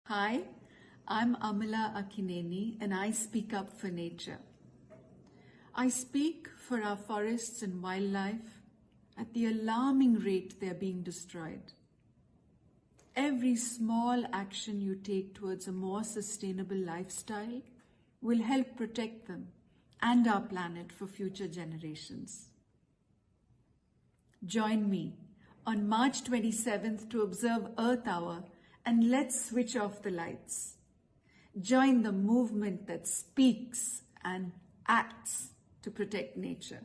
Hi, I'm Amala Akkineni and I speak up for nature. I speak for our forests and wildlife at the alarming rate they're being destroyed. Every small action you take towards a more sustainable lifestyle will help protect them and our planet for future generations. Join me on March 27th to observe Earth Hour and let's switch off the lights. Join the movement that speaks and acts to protect nature.